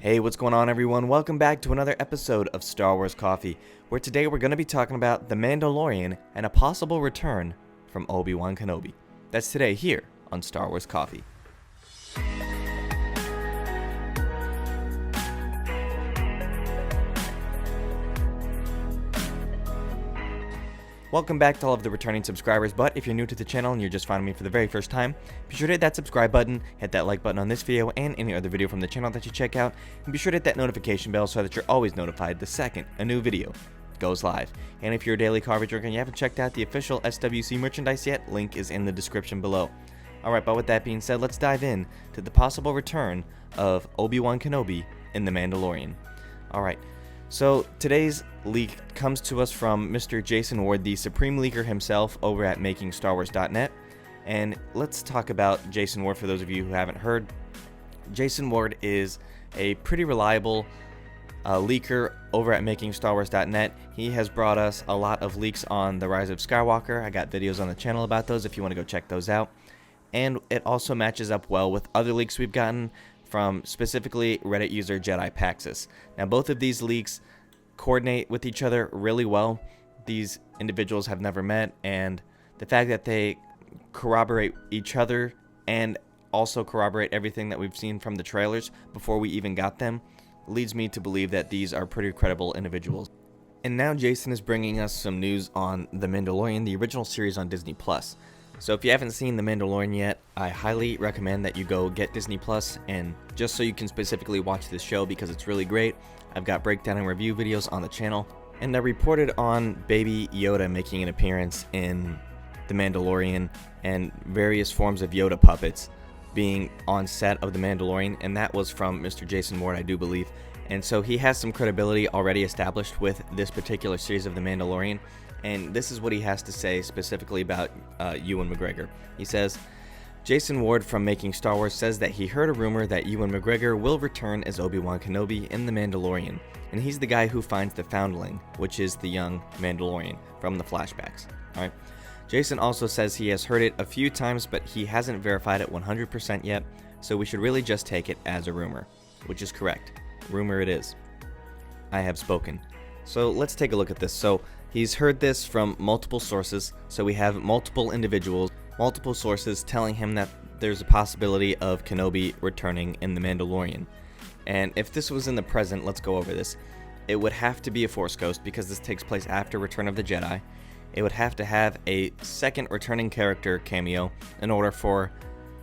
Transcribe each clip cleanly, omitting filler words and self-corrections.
Hey, what's going on everyone? Welcome back to another episode of Star Wars Coffee, where today we're going to be talking about The Mandalorian and a possible return from Obi-Wan Kenobi. That's today here on Star Wars Coffee. Welcome back to all of the returning subscribers, but if you're new to the channel and you're just finding me for the very first time, be sure to hit that subscribe button, hit that like button on this video and any other video from the channel that you check out, and be sure to hit that notification bell so that you're always notified the second a new video goes live. And if you're a daily coffee drinker and you haven't checked out the official SWC merchandise yet, link is in the description below. Alright, but with that being said, let's dive in to the possible return of Obi-Wan Kenobi in The Mandalorian. Alright. So today's leak comes to us from Mr. Jason Ward, the supreme leaker himself over at MakingStarWars.net. And let's talk about Jason Ward for those of you who haven't heard. Jason Ward is a pretty reliable leaker over at MakingStarWars.net. He has brought us a lot of leaks on The Rise of Skywalker. I got videos on the channel about those if you want to go check those out. And it also matches up well with other leaks we've gotten from specifically Reddit user Jedi Paxis. Now both of these leaks coordinate with each other really well. These individuals have never met, and the fact that they corroborate each other and also corroborate everything that we've seen from the trailers before we even got them leads me to believe that these are pretty credible individuals. And now Jason is bringing us some news on The Mandalorian, the original series on Disney+. So if you haven't seen The Mandalorian yet, I highly recommend that you go get Disney Plus, and just so you can specifically watch this show because it's really great, I've got breakdown and review videos on the channel. And I reported on Baby Yoda making an appearance in The Mandalorian and various forms of Yoda puppets being on set of The Mandalorian, and that was from Mr. Jason Ward, I do believe. And so he has some credibility already established with this particular series of The Mandalorian. And this is what he has to say specifically about Ewan McGregor. He says, Jason Ward from Making Star Wars says that he heard a rumor that Ewan McGregor will return as Obi-Wan Kenobi in The Mandalorian. And he's the guy who finds the foundling, which is the young Mandalorian from the flashbacks. Alright. Jason also says he has heard it a few times, but he hasn't verified it 100% yet, so we should really just take it as a rumor. Which is correct. Rumor it is. I have spoken. So let's take a look at this. So he's heard this from multiple sources, so we have multiple individuals, multiple sources telling him that there's a possibility of Kenobi returning in The Mandalorian. And if this was in the present, let's go over this. It would have to be a Force Ghost because this takes place after Return of the Jedi. It would have to have a second returning character cameo in order for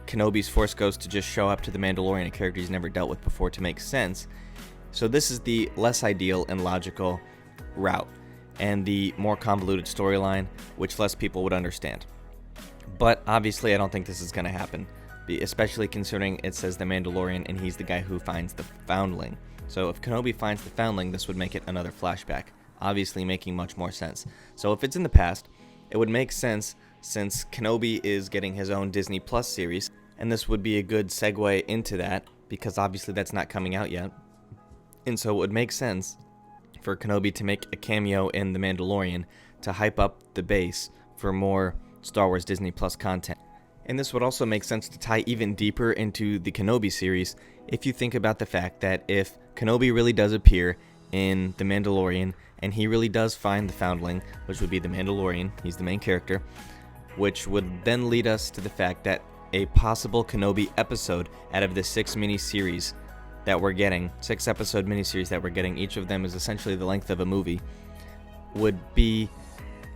Kenobi's Force Ghost to just show up to The Mandalorian, a character he's never dealt with before, to make sense. So this is the less ideal and logical route, and the more convoluted storyline, which less people would understand. But obviously I don't think this is going to happen, especially considering it says The Mandalorian and he's the guy who finds the foundling. So if Kenobi finds the foundling, this would make it another flashback, obviously making much more sense. So if it's in the past, it would make sense since Kenobi is getting his own Disney Plus series, and this would be a good segue into that because obviously that's not coming out yet. And so it would make sense for Kenobi to make a cameo in The Mandalorian to hype up the base for more Star Wars Disney Plus content. And this would also make sense to tie even deeper into the Kenobi series if you think about the fact that if Kenobi really does appear in The Mandalorian and he really does find the foundling, which would be the Mandalorian, he's the main character, which would then lead us to the fact that a possible Kenobi episode out of the 6 mini-series that we're getting, 6-episode miniseries that we're getting, each of them is essentially the length of a movie, would be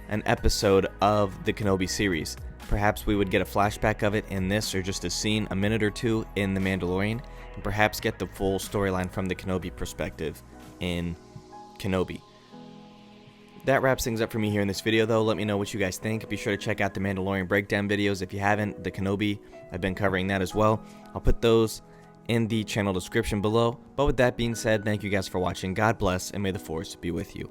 an episode of the Kenobi series. Perhaps we would get a flashback of it in this, or just a scene, a minute or two in The Mandalorian, and perhaps get the full storyline from the Kenobi perspective in Kenobi. That wraps things up for me here in this video though. Let me know what you guys think. Be sure to check out the Mandalorian breakdown videos if you haven't. The Kenobi, I've been covering that as well. I'll put those in the channel description below. But with that being said, thank you guys for watching. God bless, and may the Force be with you.